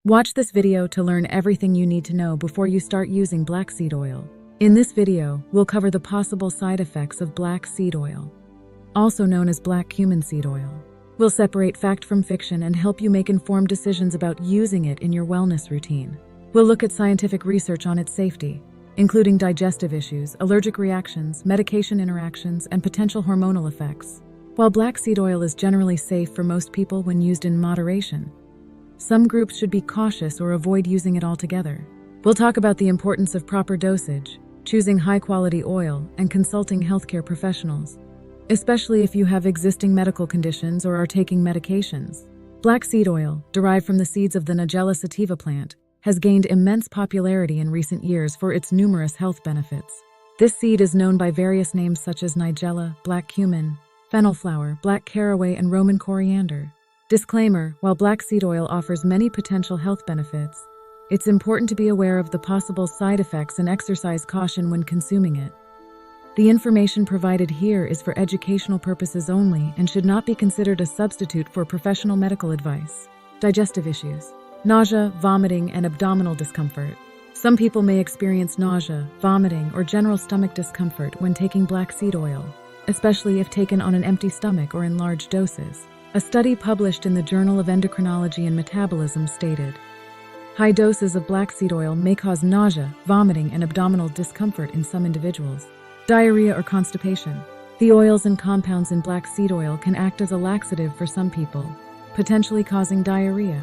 Watch this video to learn everything you need to know before you start using black seed oil. In this video, we'll cover the possible side effects of black seed oil, also known as black cumin seed oil. We'll separate fact from fiction and help you make informed decisions about using it in your wellness routine. We'll look at scientific research on its safety, including digestive issues, allergic reactions, medication interactions, and potential hormonal effects. While black seed oil is generally safe for most people when used in moderation, some groups should be cautious or avoid using it altogether. We'll talk about the importance of proper dosage, choosing high-quality oil, and consulting healthcare professionals, especially if you have existing medical conditions or are taking medications. Black seed oil, derived from the seeds of the Nigella sativa plant, has gained immense popularity in recent years for its numerous health benefits. This seed is known by various names such as nigella, black cumin, fennel flower, black caraway, and Roman coriander. Disclaimer: while black seed oil offers many potential health benefits, it's important to be aware of the possible side effects and exercise caution when consuming it. The information provided here is for educational purposes only and should not be considered a substitute for professional medical advice. Digestive issues: nausea, vomiting, and abdominal discomfort. Some people may experience nausea, vomiting, or general stomach discomfort when taking black seed oil, especially if taken on an empty stomach or in large doses. A study published in the Journal of Endocrinology and Metabolism stated, high doses of black seed oil may cause nausea, vomiting, and abdominal discomfort in some individuals. Diarrhea or constipation. The oils and compounds in black seed oil can act as a laxative for some people, potentially causing diarrhea,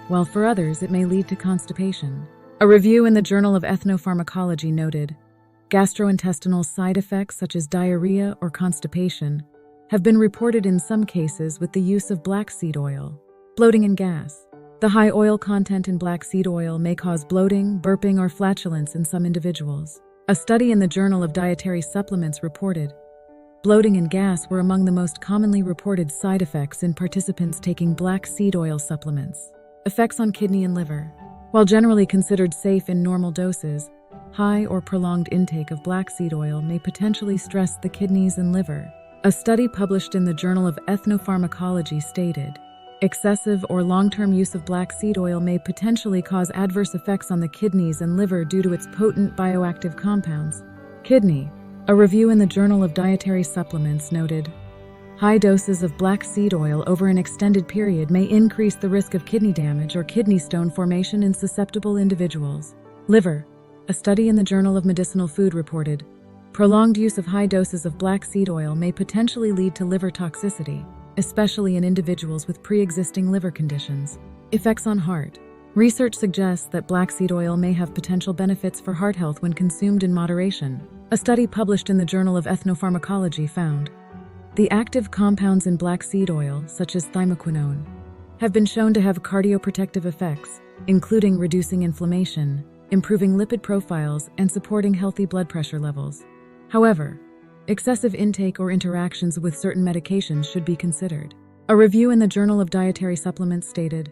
while for others it may lead to constipation. A review in the Journal of Ethnopharmacology noted, gastrointestinal side effects such as diarrhea or constipation have been reported in some cases with the use of black seed oil. Bloating and gas. The high oil content in black seed oil may cause bloating, burping, or flatulence in some individuals. A study in the Journal of Dietary Supplements reported, bloating and gas were among the most commonly reported side effects in participants taking black seed oil supplements. Effects on kidney and liver. While generally considered safe in normal doses, high or prolonged intake of black seed oil may potentially stress the kidneys and liver. A study published in the Journal of Ethnopharmacology stated, excessive or long-term use of black seed oil may potentially cause adverse effects on the kidneys and liver due to its potent bioactive compounds. Kidney. A review in the Journal of Dietary Supplements noted, high doses of black seed oil over an extended period may increase the risk of kidney damage or kidney stone formation in susceptible individuals. Liver. A study in the Journal of Medicinal Food reported, prolonged use of high doses of black seed oil may potentially lead to liver toxicity, especially in individuals with pre-existing liver conditions. Effects on heart. Research suggests that black seed oil may have potential benefits for heart health when consumed in moderation. A study published in the Journal of Ethnopharmacology found, the active compounds in black seed oil, such as thymoquinone, have been shown to have cardioprotective effects, including reducing inflammation, improving lipid profiles, and supporting healthy blood pressure levels. However, excessive intake or interactions with certain medications should be considered. A review in the Journal of Dietary Supplements stated,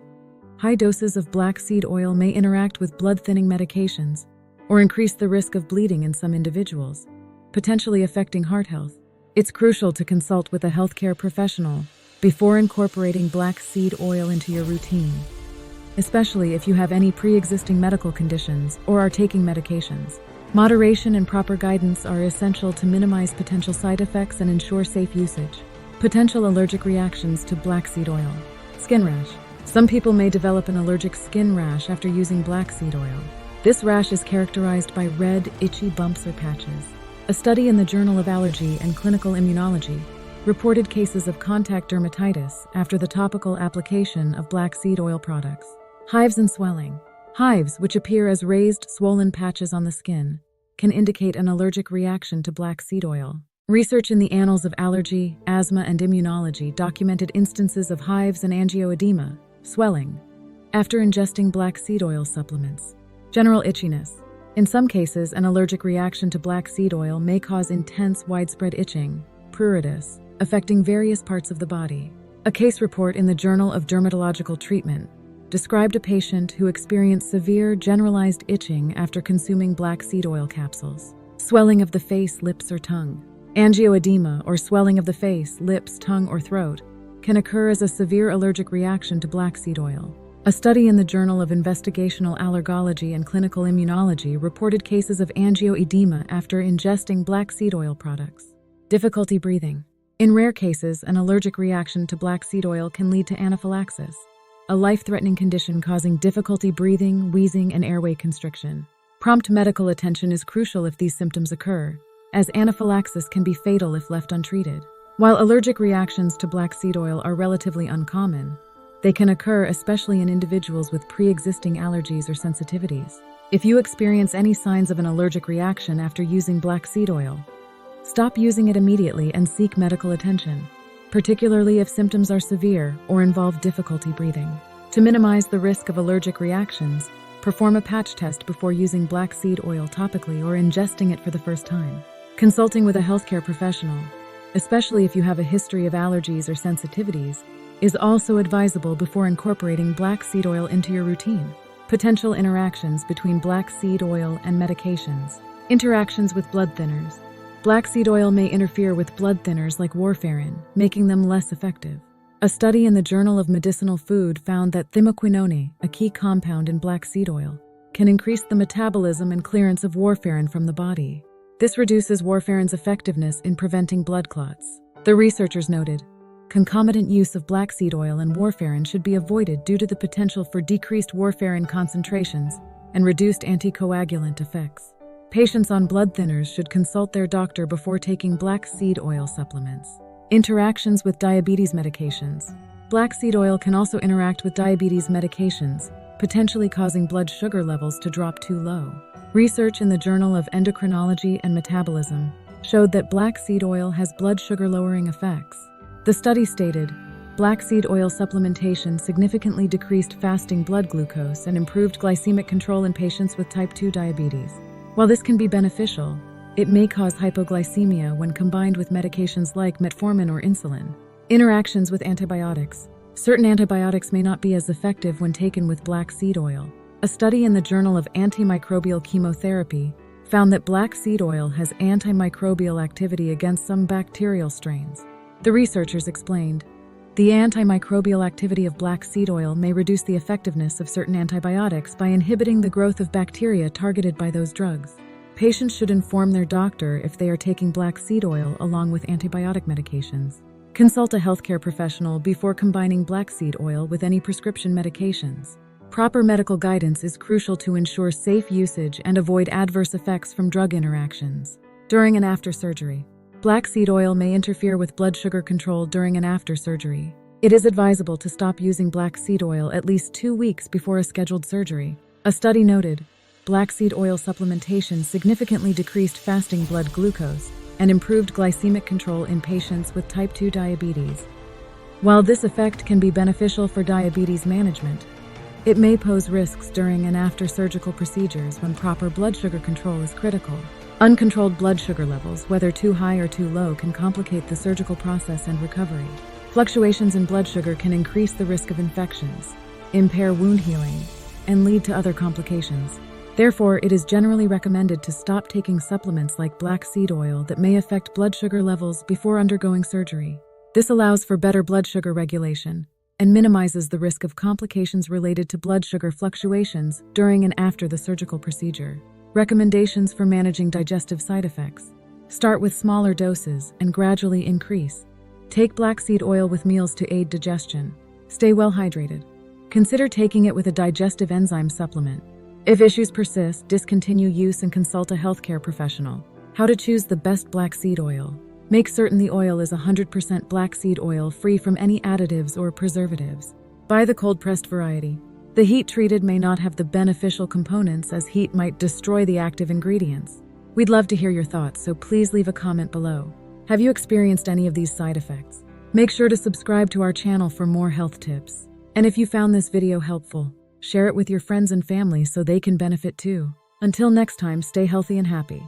high doses of black seed oil may interact with blood-thinning medications or increase the risk of bleeding in some individuals, potentially affecting heart health. It's crucial to consult with a healthcare professional before incorporating black seed oil into your routine, especially if you have any pre-existing medical conditions or are taking medications. Moderation and proper guidance are essential to minimize potential side effects and ensure safe usage. Potential allergic reactions to black seed oil. Skin rash. Some people may develop an allergic skin rash after using black seed oil. This rash is characterized by red, itchy bumps or patches. A study in the Journal of Allergy and Clinical Immunology reported cases of contact dermatitis after the topical application of black seed oil products. Hives and swelling. Hives, which appear as raised, swollen patches on the skin, can indicate an allergic reaction to black seed oil. Research in the Annals of Allergy, Asthma, and Immunology documented instances of hives and angioedema, swelling, after ingesting black seed oil supplements. General itchiness. In some cases, an allergic reaction to black seed oil may cause intense, widespread itching, pruritus, affecting various parts of the body. A case report in the Journal of Dermatological Treatment described a patient who experienced severe generalized itching after consuming black seed oil capsules. Swelling of the face, lips, or tongue. Angioedema, or swelling of the face, lips, tongue, or throat, can occur as a severe allergic reaction to black seed oil. A study in the Journal of Investigational Allergology and Clinical Immunology reported cases of angioedema after ingesting black seed oil products. Difficulty breathing. In rare cases, an allergic reaction to black seed oil can lead to anaphylaxis, a life-threatening condition causing difficulty breathing, wheezing, and airway constriction. Prompt medical attention is crucial if these symptoms occur, as anaphylaxis can be fatal if left untreated. While allergic reactions to black seed oil are relatively uncommon, they can occur especially in individuals with pre-existing allergies or sensitivities. If you experience any signs of an allergic reaction after using black seed oil, stop using it immediately and seek medical attention, particularly if symptoms are severe or involve difficulty breathing. To minimize the risk of allergic reactions, perform a patch test before using black seed oil topically or ingesting it for the first time. Consulting with a healthcare professional, especially if you have a history of allergies or sensitivities, is also advisable before incorporating black seed oil into your routine. Potential interactions between black seed oil and medications. Interactions with blood thinners. Black seed oil may interfere with blood thinners like warfarin, making them less effective. A study in the Journal of Medicinal Food found that thymoquinone, a key compound in black seed oil, can increase the metabolism and clearance of warfarin from the body. This reduces warfarin's effectiveness in preventing blood clots. The researchers noted, concomitant use of black seed oil and warfarin should be avoided due to the potential for decreased warfarin concentrations and reduced anticoagulant effects. Patients on blood thinners should consult their doctor before taking black seed oil supplements. Interactions with diabetes medications. Black seed oil can also interact with diabetes medications, potentially causing blood sugar levels to drop too low. Research in the Journal of Endocrinology and Metabolism showed that black seed oil has blood sugar lowering effects. The study stated, black seed oil supplementation significantly decreased fasting blood glucose and improved glycemic control in patients with type 2 diabetes. While this can be beneficial, it may cause hypoglycemia when combined with medications like metformin or insulin. Interactions with antibiotics. Certain antibiotics may not be as effective when taken with black seed oil. A study in the Journal of Antimicrobial Chemotherapy found that black seed oil has antimicrobial activity against some bacterial strains. The researchers explained, the antimicrobial activity of black seed oil may reduce the effectiveness of certain antibiotics by inhibiting the growth of bacteria targeted by those drugs. Patients should inform their doctor if they are taking black seed oil along with antibiotic medications. Consult a healthcare professional before combining black seed oil with any prescription medications. Proper medical guidance is crucial to ensure safe usage and avoid adverse effects from drug interactions. During and after surgery. Black seed oil may interfere with blood sugar control during and after surgery. It is advisable to stop using black seed oil at least 2 weeks before a scheduled surgery. A study noted, black seed oil supplementation significantly decreased fasting blood glucose and improved glycemic control in patients with type 2 diabetes. While this effect can be beneficial for diabetes management, it may pose risks during and after surgical procedures when proper blood sugar control is critical. Uncontrolled blood sugar levels, whether too high or too low, can complicate the surgical process and recovery. Fluctuations in blood sugar can increase the risk of infections, impair wound healing, and lead to other complications. Therefore, it is generally recommended to stop taking supplements like black seed oil that may affect blood sugar levels before undergoing surgery. This allows for better blood sugar regulation and minimizes the risk of complications related to blood sugar fluctuations during and after the surgical procedure. Recommendations for managing digestive side effects. Start with smaller doses and gradually increase. Take black seed oil with meals to aid digestion. Stay well hydrated. Consider taking it with a digestive enzyme supplement. If issues persist, discontinue use and consult a healthcare professional. How to choose the best black seed oil. Make certain the oil is 100% black seed oil free from any additives or preservatives. Buy the cold-pressed variety. The heat-treated may not have the beneficial components as heat might destroy the active ingredients. We'd love to hear your thoughts, so please leave a comment below. Have you experienced any of these side effects? Make sure to subscribe to our channel for more health tips. And if you found this video helpful, share it with your friends and family so they can benefit too. Until next time, stay healthy and happy.